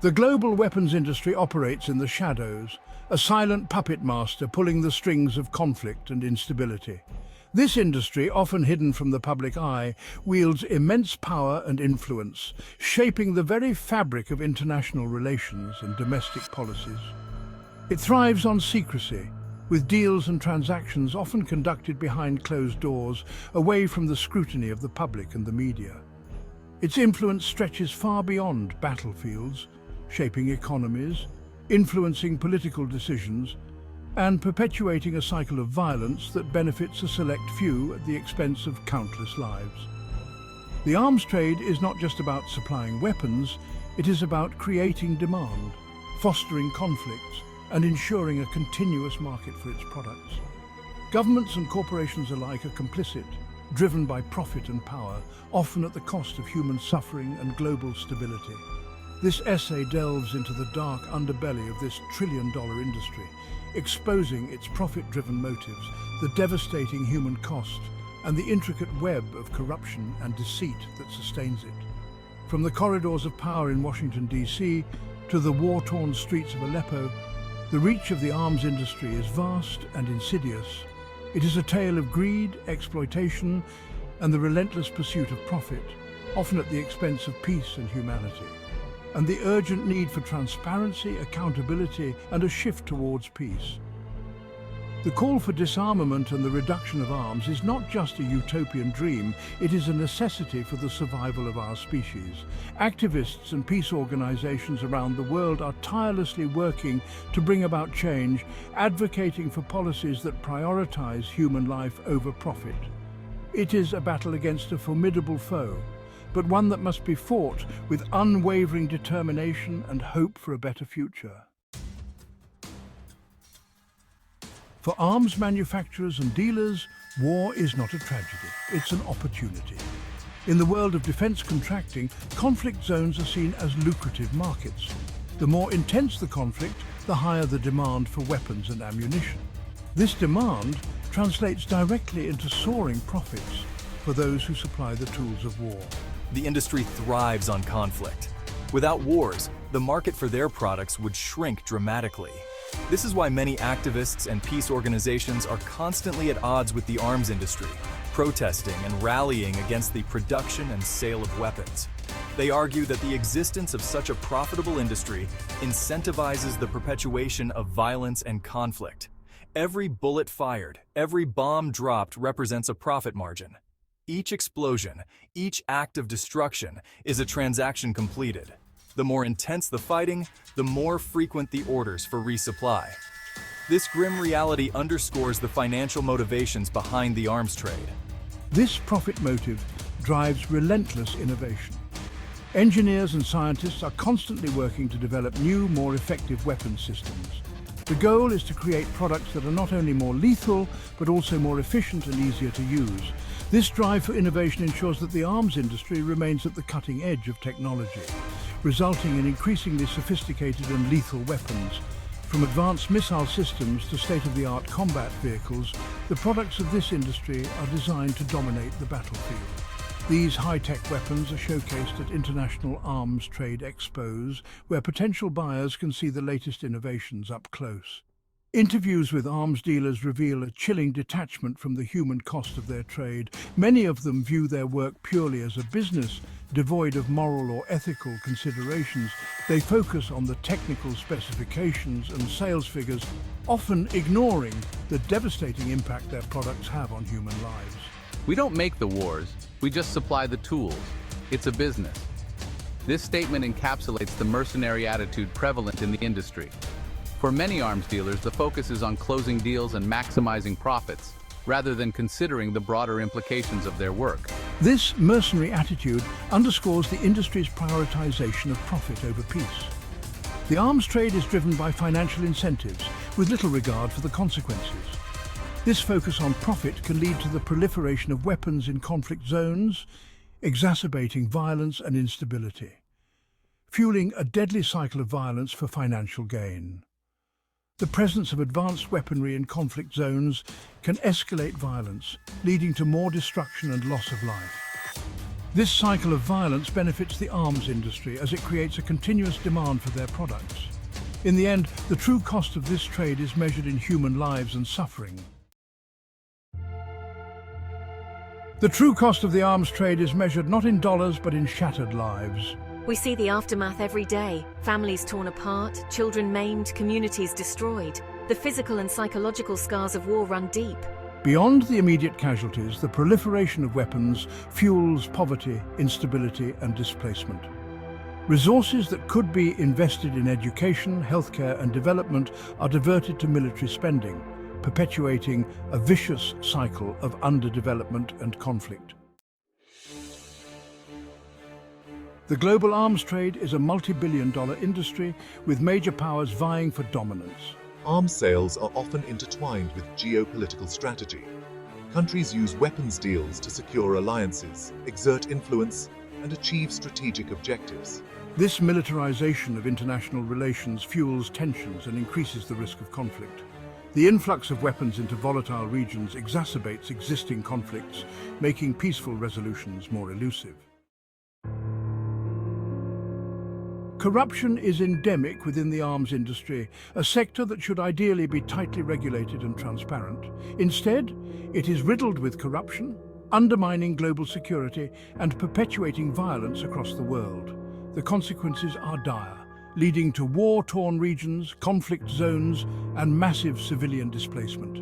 The global weapons industry operates in the shadows, a silent puppet master pulling the strings of conflict and instability. This industry, often hidden from the public eye, wields immense power and influence, shaping the very fabric of international relations and domestic policies. It thrives on secrecy, with deals and transactions often conducted behind closed doors, away from the scrutiny of the public and the media. Its influence stretches far beyond battlefields, shaping economies, influencing political decisions, and perpetuating a cycle of violence that benefits a select few at the expense of countless lives. The arms trade is not just about supplying weapons, it is about creating demand, fostering conflicts, and ensuring a continuous market for its products. Governments and corporations alike are complicit, driven by profit and power, often at the cost of human suffering and global stability. This essay delves into the dark underbelly of this trillion-dollar industry, exposing its profit-driven motives, the devastating human cost, and the intricate web of corruption and deceit that sustains it. From the corridors of power in Washington, D.C., to the war-torn streets of Aleppo, the reach of the arms industry is vast and insidious. It is a tale of greed, exploitation, and the relentless pursuit of profit, often at the expense of peace and humanity, and the urgent need for transparency, accountability, and a shift towards peace. The call for disarmament and the reduction of arms is not just a utopian dream, it is a necessity for the survival of our species. Activists and peace organizations around the world are tirelessly working to bring about change, advocating for policies that prioritize human life over profit. It is a battle against a formidable foe, but one that must be fought with unwavering determination and hope for a better future. For arms manufacturers and dealers, war is not a tragedy, it's an opportunity. In the world of defense contracting, conflict zones are seen as lucrative markets. The more intense the conflict, the higher the demand for weapons and ammunition. This demand translates directly into soaring profits for those who supply the tools of war. The industry thrives on conflict. Without wars, the market for their products would shrink dramatically. This is why many activists and peace organizations are constantly at odds with the arms industry, protesting and rallying against the production and sale of weapons. They argue that the existence of such a profitable industry incentivizes the perpetuation of violence and conflict. Every bullet fired, every bomb dropped represents a profit margin. Each explosion, each act of destruction is a transaction completed. The more intense the fighting, the more frequent the orders for resupply. This grim reality underscores the financial motivations behind the arms trade. This profit motive drives relentless innovation. Engineers and scientists are constantly working to develop new, more effective weapons systems. The goal is to create products that are not only more lethal, but also more efficient and easier to use. This drive for innovation ensures that the arms industry remains at the cutting edge of technology, resulting in increasingly sophisticated and lethal weapons. From advanced missile systems to state-of-the-art combat vehicles, the products of this industry are designed to dominate the battlefield. These high-tech weapons are showcased at international arms trade expos, where potential buyers can see the latest innovations up close. Interviews with arms dealers reveal a chilling detachment from the human cost of their trade. Many of them view their work purely as a business, devoid of moral or ethical considerations. They focus on the technical specifications and sales figures, often ignoring the devastating impact their products have on human lives. We don't make the wars, we just supply the tools. It's a business. This statement encapsulates the mercenary attitude prevalent in the industry. For many arms dealers, the focus is on closing deals and maximizing profits, rather than considering the broader implications of their work. This mercenary attitude underscores the industry's prioritization of profit over peace. The arms trade is driven by financial incentives, with little regard for the consequences. This focus on profit can lead to the proliferation of weapons in conflict zones, exacerbating violence and instability, fueling a deadly cycle of violence for financial gain. The presence of advanced weaponry in conflict zones can escalate violence, leading to more destruction and loss of life. This cycle of violence benefits the arms industry as it creates a continuous demand for their products. In the end, the true cost of this trade is measured in human lives and suffering. The true cost of the arms trade is measured not in dollars but in shattered lives. We see the aftermath every day. Families torn apart, children maimed, communities destroyed. The physical and psychological scars of war run deep. Beyond the immediate casualties, the proliferation of weapons fuels poverty, instability and displacement. Resources that could be invested in education, healthcare and development are diverted to military spending, perpetuating a vicious cycle of underdevelopment and conflict. The global arms trade is a multi-billion-dollar industry with major powers vying for dominance. Arms sales are often intertwined with geopolitical strategy. Countries use weapons deals to secure alliances, exert influence, and achieve strategic objectives. This militarization of international relations fuels tensions and increases the risk of conflict. The influx of weapons into volatile regions exacerbates existing conflicts, making peaceful resolutions more elusive. Corruption is endemic within the arms industry, a sector that should ideally be tightly regulated and transparent. Instead, it is riddled with corruption, undermining global security and perpetuating violence across the world. The consequences are dire, leading to war-torn regions, conflict zones, and massive civilian displacement.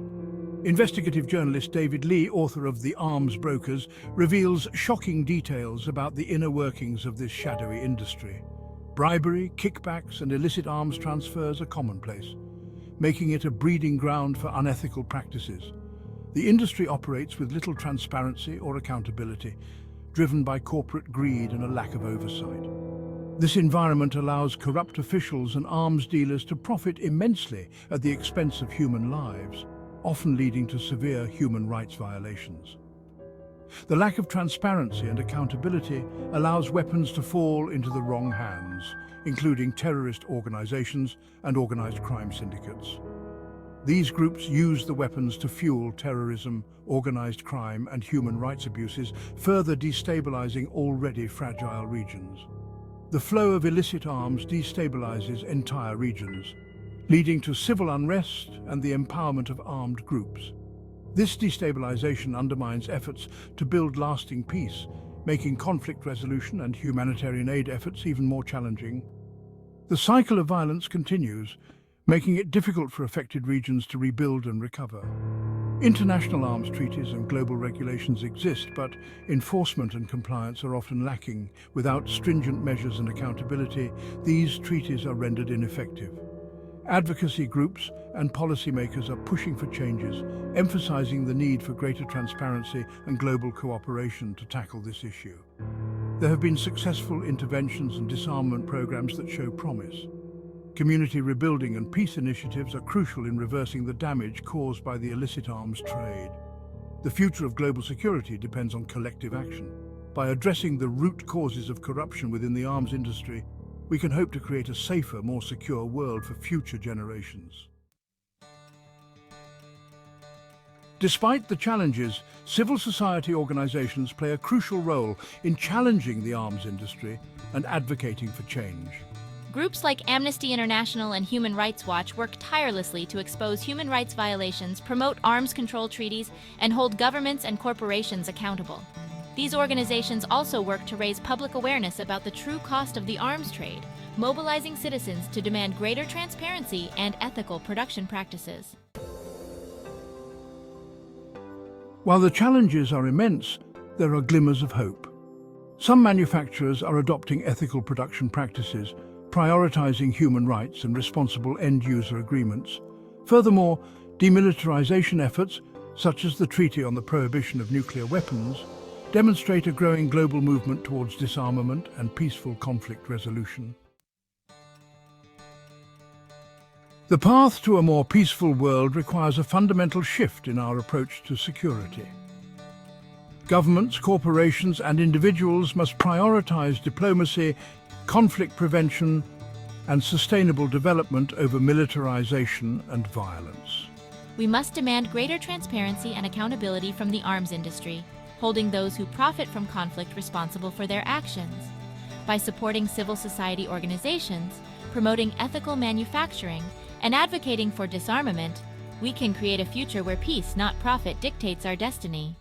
Investigative journalist David Lee, author of The Arms Brokers, reveals shocking details about the inner workings of this shadowy industry. Bribery, kickbacks, and illicit arms transfers are commonplace, making it a breeding ground for unethical practices. The industry operates with little transparency or accountability, driven by corporate greed and a lack of oversight. This environment allows corrupt officials and arms dealers to profit immensely at the expense of human lives, often leading to severe human rights violations. The lack of transparency and accountability allows weapons to fall into the wrong hands, including terrorist organizations and organized crime syndicates. These groups use the weapons to fuel terrorism, organized crime, and human rights abuses, further destabilizing already fragile regions. The flow of illicit arms destabilizes entire regions, leading to civil unrest and the empowerment of armed groups. This destabilization undermines efforts to build lasting peace, making conflict resolution and humanitarian aid efforts even more challenging. The cycle of violence continues, making it difficult for affected regions to rebuild and recover. International arms treaties and global regulations exist, but enforcement and compliance are often lacking. Without stringent measures and accountability, these treaties are rendered ineffective. Advocacy groups and policymakers are pushing for changes, emphasizing the need for greater transparency and global cooperation to tackle this issue. There have been successful interventions and disarmament programs that show promise. Community rebuilding and peace initiatives are crucial in reversing the damage caused by the illicit arms trade. The future of global security depends on collective action. By addressing the root causes of corruption within the arms industry, we can hope to create a safer, more secure world for future generations. Despite the challenges, civil society organizations play a crucial role in challenging the arms industry and advocating for change. Groups like Amnesty International and Human Rights Watch work tirelessly to expose human rights violations, promote arms control treaties, and hold governments and corporations accountable. These organizations also work to raise public awareness about the true cost of the arms trade, mobilizing citizens to demand greater transparency and ethical production practices. While the challenges are immense, there are glimmers of hope. Some manufacturers are adopting ethical production practices, prioritizing human rights and responsible end-user agreements. Furthermore, demilitarization efforts, such as the Treaty on the Prohibition of Nuclear Weapons, demonstrate a growing global movement towards disarmament and peaceful conflict resolution. The path to a more peaceful world requires a fundamental shift in our approach to security. Governments, corporations, and individuals must prioritize diplomacy, conflict prevention, and sustainable development over militarization and violence. We must demand greater transparency and accountability from the arms industry. holding those who profit from conflict responsible for their actions. By supporting civil society organizations, promoting ethical manufacturing, and advocating for disarmament, we can create a future where peace, not profit, dictates our destiny.